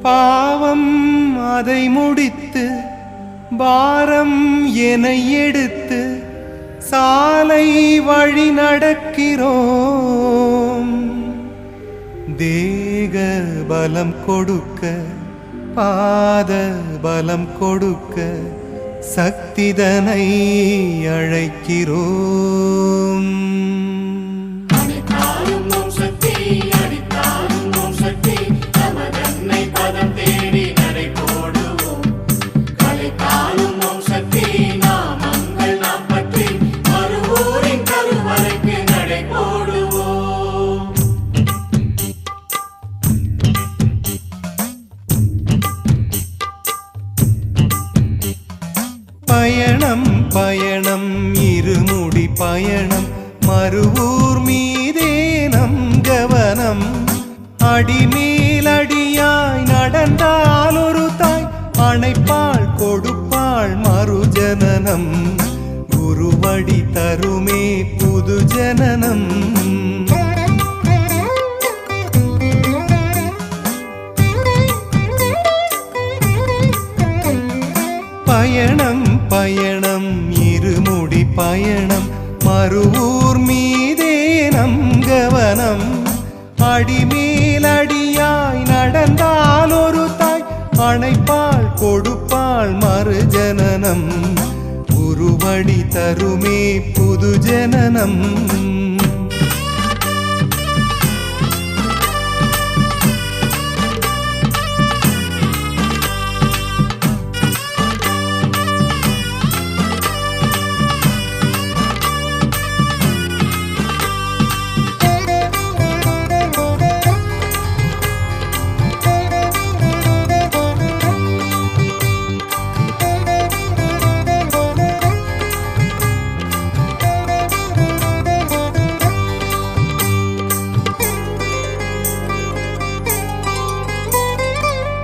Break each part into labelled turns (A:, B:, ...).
A: பாவம் அதை முடித்து பாரம் என எடுத்து சாலை வழி நடக்கிறோம். தேக பலம் கொடுக்க பாத பலம் கொடுக்க சக்திதனை அழைக்கிறோம். பயணம் பயணம் இருமுடி பயணம் மறுவூர் மீதே நம் கவனம். அடிமேலடியாய் நடந்தால் ஒரு தாய் அணைப்பாள் கொடுப்பாள் மறுஜனனம். குருவடி தருமே புது ஜனனம். பயணம் பயணம் இருமுடி பயணம் மறுவூர் மீதே நம் கவனம். அடிமேலடியாய் நடந்தால் ஒரு தாய் அணைப்பாள் கொடுப்பாள் மறுஜனனம். குருவடி தருமே புது ஜனனம்.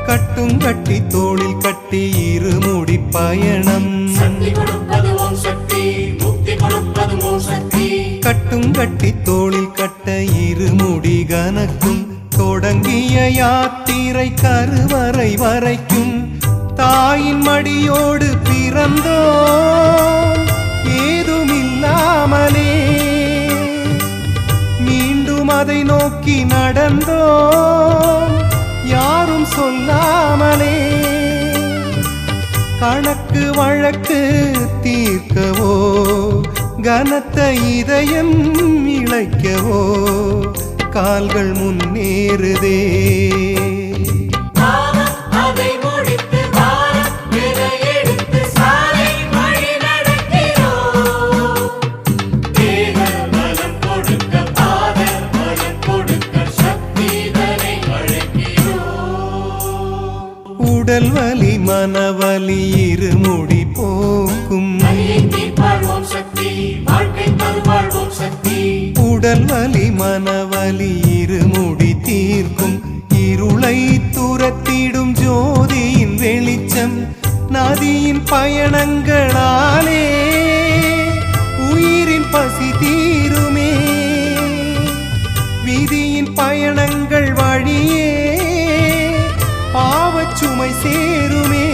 A: கட்டும் கட்டி தோளில் கட்டி இருமுடி பயணம். கட்டும் கட்டி தோளில் கட்ட இருமுடி கனக்கும். தொடங்கிய யாத்திரை கருவறை வரைக்கும் தாயின் மடியோடு பிறந்தோம். ஏதுமில்லாமலே மீண்டும் அதை நோக்கி நடந்தோம். யாரும் சொல்லாமலே கணக்கு வழக்கு தீர்க்கவோ கனத்த இதயம் இழைக்கவோ கால்கள் முன்னேறுதே. உடல் வலி மனவலி இருமுடி போக்கும். உடல் வலி மனவலி இருமுடி தீர்க்கும். இருளை துரத்திடும் ஜோதியின் வெளிச்சம். நதியின் பயணங்களாலே உயிரின் பசி தீருமே. விதியின் பயணங்கள் வழியே பாவச்சுமை சேருமே.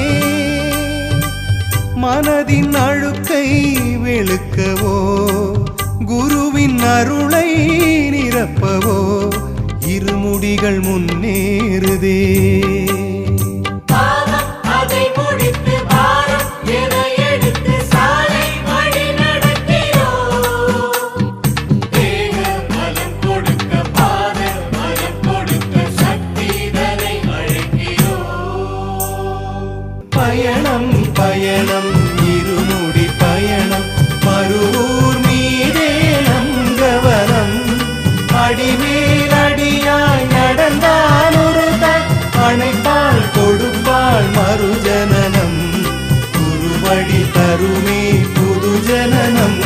A: மனதின் அழுக்கை வெளுக்கவோ குருவின் அருளை நிரப்பவோ இருமுடிகள் முன்னேறுதே. பயணம் பயணம் இருமுடி பயணம் மறுவூர் மீதே நம் கவனம். அடிமேலடியாய் நடந்தால் ஒரு தாய் அணைப்பாள் கொடுப்பாள் மறுஜனனம். குருவடி தருமே புது ஜனனம்.